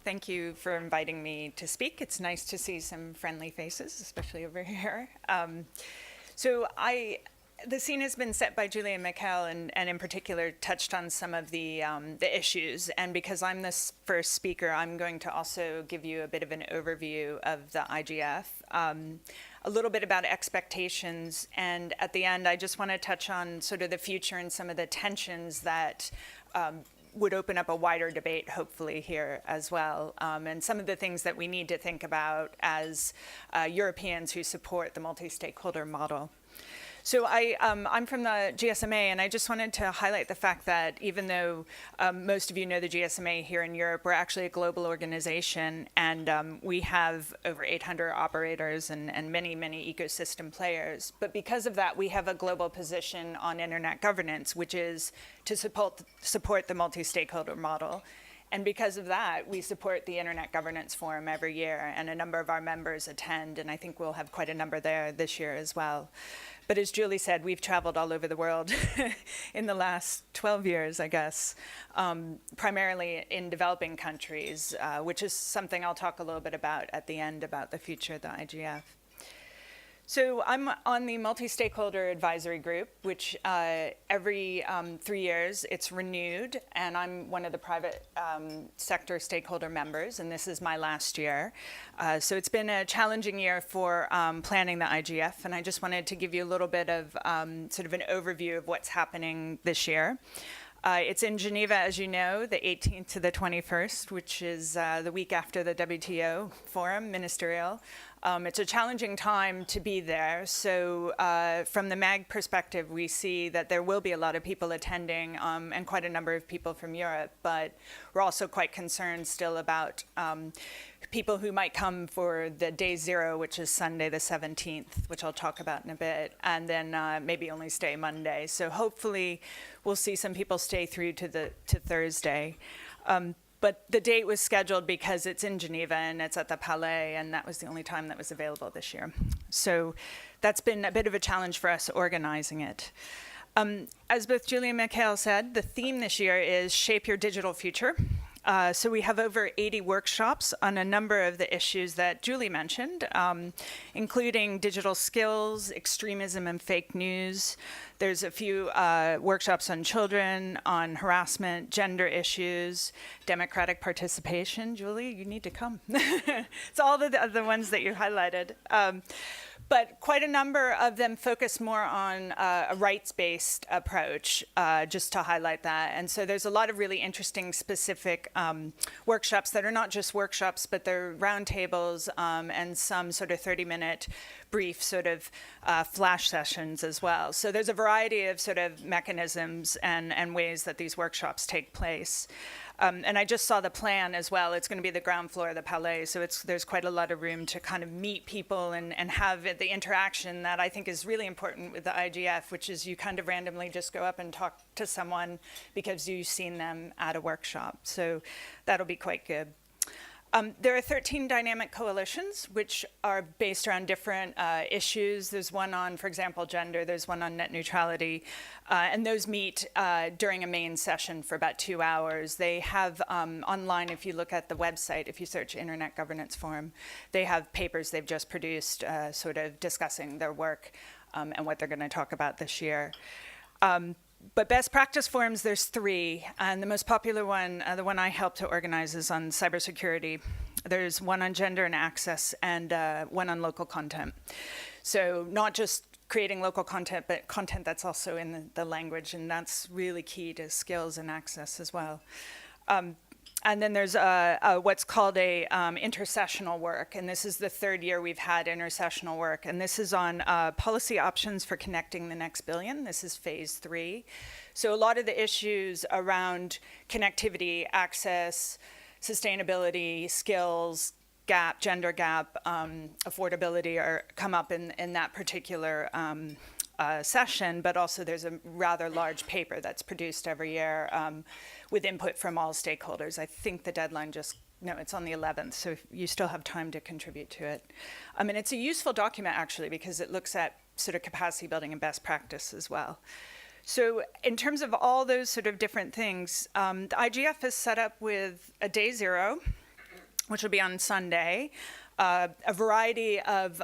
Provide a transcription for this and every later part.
Thank you for inviting me to speak. It's nice to see some friendly faces, especially over here. The scene has been set by Julie and Michal, and in particular touched on some of the issues. And because I'm this first speaker, I'm going to also give you a bit of an overview of the IGF, a little bit about expectations, and at the end, I just want to touch on sort of the future and some of the tensions that would open up a wider debate, hopefully, here as well, and some of the things that we need to think about as Europeans who support the multi-stakeholder model. So I'm from the GSMA, and I just wanted to highlight the fact that even though most of you know the GSMA here in Europe, we're actually a global organization, and we have over 800 operators and many, many ecosystem players. But because of that, we have a global position on internet governance, which is to support the multi-stakeholder model. And because of that, we support the Internet Governance Forum every year, and a number of our members attend, and I think we'll have quite a number there this year as well. But as Julie said, we've traveled all over the world in the last 12 years, I guess, primarily in developing countries, which is something I'll talk a little bit about at the end about the future of the IGF. So I'm on the multi-stakeholder advisory group, which every 3 years it's renewed, and I'm one of the private sector stakeholder members, and this is my last year. So it's been a challenging year for planning the IGF, and I just wanted to give you a little bit of sort of an overview of what's happening this year. It's in Geneva, as you know, the 18th to the 21st, which is the week after the WTO forum, ministerial. It's a challenging time to be there. So from the MAG perspective, we see that there will be a lot of people attending and quite a number of people from Europe. But we're also quite concerned still about people who might come for the day zero, which is Sunday the 17th, which I'll talk about in a bit, and then maybe only stay Monday. So hopefully we'll see some people stay through to Thursday. But the date was scheduled because it's in Geneva and it's at the Palais, and that was the only time that was available this year. So that's been a bit of a challenge for us organizing it. As both Julie and Michal said, the theme this year is Shape Your Digital Future. So we have over 80 workshops on a number of the issues that Julie mentioned, including digital skills, extremism and fake news. There's a few workshops on children, on harassment, gender issues, democratic participation. Julie, you need to come. It's all the ones that you highlighted. But quite a number of them focus more on a rights-based approach, just to highlight that. And so there's a lot of really interesting specific workshops that are not just workshops, but they're roundtables and some sort of 30-minute brief sort of flash sessions as well. So there's a variety of sort of mechanisms and ways that these workshops take place. And I just saw the plan as well. It's going to be the ground floor of the Palais, so there's quite a lot of room to kind of meet people and have the interaction that I think is really important with the IGF, which is you kind of randomly just go up and talk to someone because you've seen them at a workshop. So that'll be quite good. There are 13 dynamic coalitions, which are based around different issues. There's one on, for example, gender. There's one on net neutrality. And those meet during a main session for about 2 hours. They have online, if you look at the website, if you search Internet Governance Forum, they have papers they've just produced sort of discussing their work and what they're going to talk about this year. But best practice forums, there's 3, and the most popular one, the one I helped to organize, is on cybersecurity. There's one on gender and access, and one on local content. So not just creating local content, but content that's also in the language, and that's really key to skills and access as well. And then there's what's called a intersessional work, and this is the 3rd year we've had intersessional work, and this is on policy options for connecting the next billion. This is phase 3. So a lot of the issues around connectivity, access, sustainability, skills, gap, gender gap, affordability come up in that particular session, but also there's a rather large paper that's produced every year with input from all stakeholders. I think the deadline it's on the 11th, so you still have time to contribute to it. And it's a useful document, actually, because it looks at sort of capacity building and best practice as well. So in terms of all those sort of different things, the IGF is set up with a day zero, which will be on Sunday. A variety of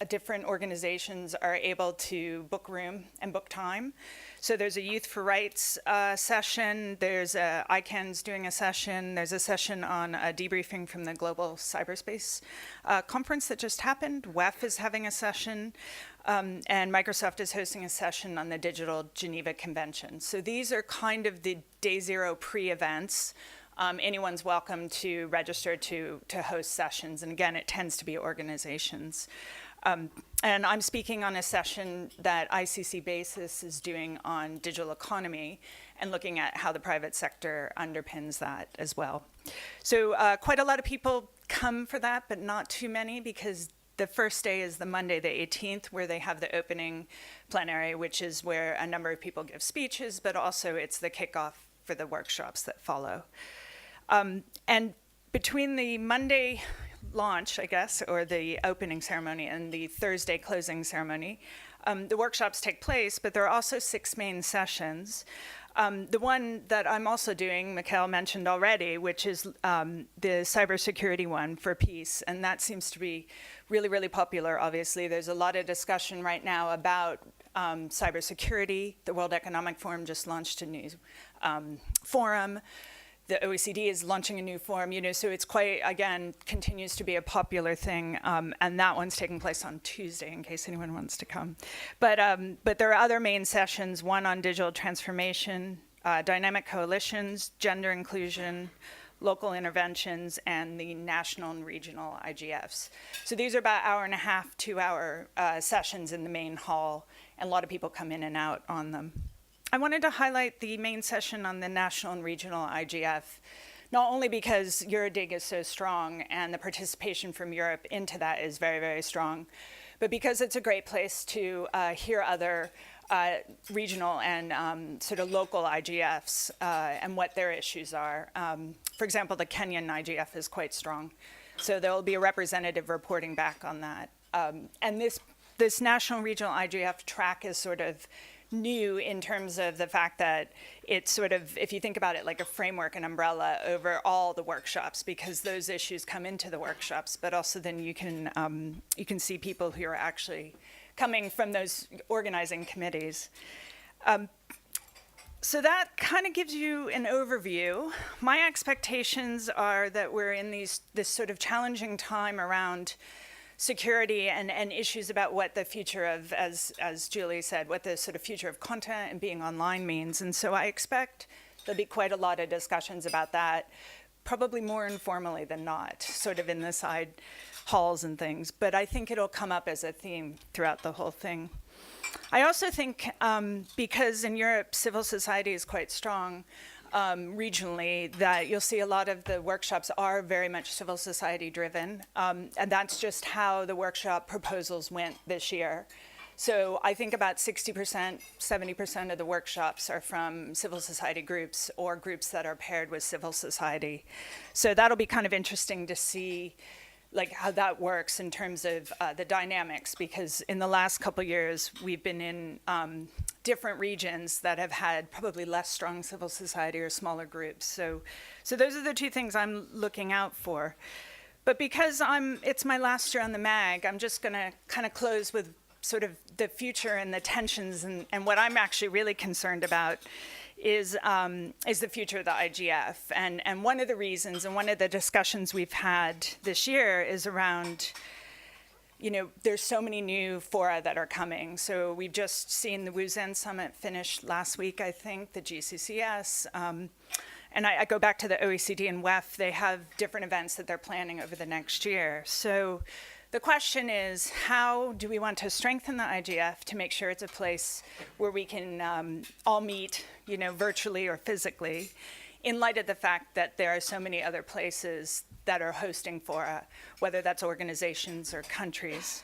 different organizations are able to book room and book time. So there's a Youth for Rights session, there's ICANN's doing a session, there's a session on debriefing from the Global Cyberspace Conference that just happened. WEF is having a session, and Microsoft is hosting a session on the Digital Geneva Convention. So these are kind of the day zero pre-events. Anyone's welcome to register to host sessions. And again, it tends to be organizations. And I'm speaking on a session that ICC Basis is doing on digital economy and looking at how the private sector underpins that as well. So quite a lot of people come for that, but not too many, because the first day is the Monday, the 18th, where they have the opening plenary, which is where a number of people give speeches, but also it's the kickoff for the workshops that follow. And between the Monday launch, I guess, or the opening ceremony and the Thursday closing ceremony, the workshops take place, but there are also 6 main sessions. The one that I'm also doing, Michal mentioned already, which is the cybersecurity one for peace, and that seems to be really, really popular, obviously. There's a lot of discussion right now about cybersecurity. The World Economic Forum just launched a new forum. The OECD is launching a new forum, so it's quite, again, continues to be a popular thing, and that one's taking place on Tuesday, in case anyone wants to come. But there are other main sessions, one on digital transformation, dynamic coalitions, gender inclusion, local interventions, and the national and regional IGFs. So these are about 1.5 to 2 hour sessions in the main hall, and a lot of people come in and out on them. I wanted to highlight the main session on the national and regional IGF, not only because Eurodig is so strong and the participation from Europe into that is very, very strong, but because it's a great place to hear other regional and sort of local IGFs and what their issues are. For example, the Kenyan IGF is quite strong, so there will be a representative reporting back on that. And this national regional IGF track is sort of new in terms of the fact that it's sort of, if you think about it, like a framework, an umbrella over all the workshops, because those issues come into the workshops, but also then you can see people who are actually coming from those organizing committees. So that kind of gives you an overview. My expectations are that we're in this sort of challenging time around security and issues about what the future of, as Julie said, what the sort of future of content and being online means. And so I expect there'll be quite a lot of discussions about that, probably more informally than not, sort of in the side halls and things. But I think it'll come up as a theme throughout the whole thing. I also think because in Europe, civil society is quite strong, regionally, that you'll see a lot of the workshops are very much civil society driven, and that's just how the workshop proposals went this year. So I think about 60%, 70% of the workshops are from civil society groups or groups that are paired with civil society. So that'll be kind of interesting to see like how that works in terms of the dynamics, because in the last couple of years, we've been in different regions that have had probably less strong civil society or smaller groups. So those are the 2 things I'm looking out for. But because it's my last year on the MAG, I'm just gonna kind of close with sort of the future and the tensions, and what I'm actually really concerned about is the future of the IGF. And one of the reasons and one of the discussions we've had this year is around, there's so many new fora that are coming. So we've just seen the Wuzhen Summit finish last week, I think, the GCCS. And I go back to the OECD and WEF, they have different events that they're planning over the next year. So the question is, how do we want to strengthen the IGF to make sure it's a place where we can all meet, virtually or physically, in light of the fact that there are so many other places that are hosting fora, whether that's organizations or countries.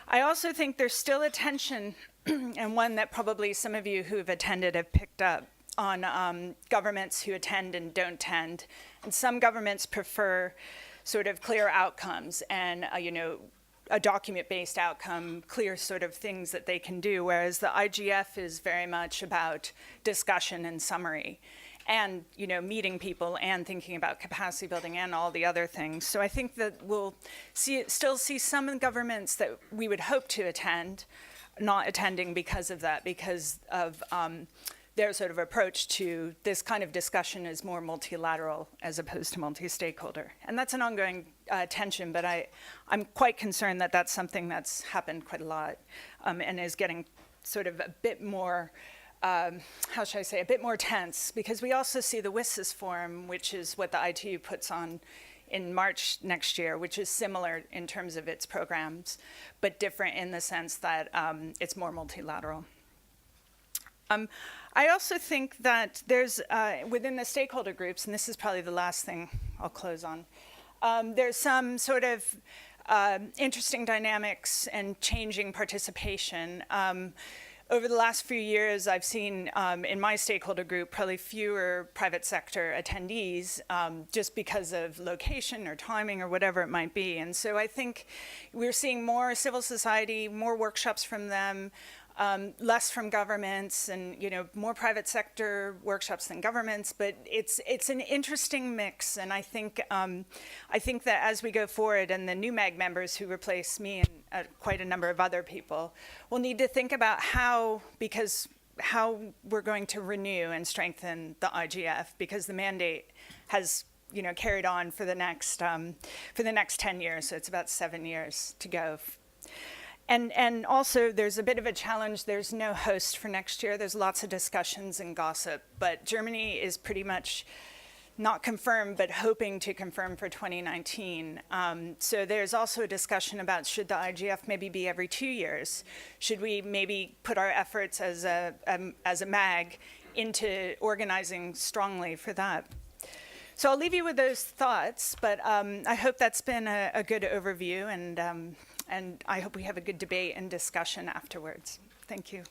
I also think there's still a tension, and one that probably some of you who have attended have picked up, on governments who attend and don't attend. And some governments prefer sort of clear outcomes and, a document-based outcome, clear sort of things that they can do, whereas the IGF is very much about discussion and summary. and meeting people and thinking about capacity building and all the other things. So I think that we'll still see some governments that we would hope to attend not attending because of that, because of their sort of approach to this kind of discussion is more multilateral as opposed to multi-stakeholder. And that's an ongoing tension, but I'm quite concerned that that's something that's happened quite a lot and is getting sort of a bit more, how should I say, a bit more tense, because we also see the WSIS Forum, which is what the ITU puts on in March next year, which is similar in terms of its programs, but different in the sense that it's more multilateral. I also think that there's, within the stakeholder groups, and this is probably the last thing I'll close on, there's some sort of interesting dynamics and changing participation. Over the last few years, I've seen in my stakeholder group probably fewer private sector attendees just because of location or timing or whatever it might be. And so I think we're seeing more civil society, more workshops from them, less from governments, and more private sector workshops than governments. But it's an interesting mix, and I think that as we go forward, and the new MAG members who replace me and quite a number of other people, will need to think about how we're going to renew and strengthen the IGF, because the mandate has carried on for the next 10 years. So it's about 7 years to go. And also, there's a bit of a challenge. There's no host for next year. There's lots of discussions and gossip, but Germany is pretty much not confirmed, but hoping to confirm for 2019. So there's also a discussion about, should the IGF maybe be every 2 years? Should we maybe put our efforts as a MAG into organizing strongly for that? So I'll leave you with those thoughts, but I hope that's been a good overview, and I hope we have a good debate and discussion afterwards. Thank you.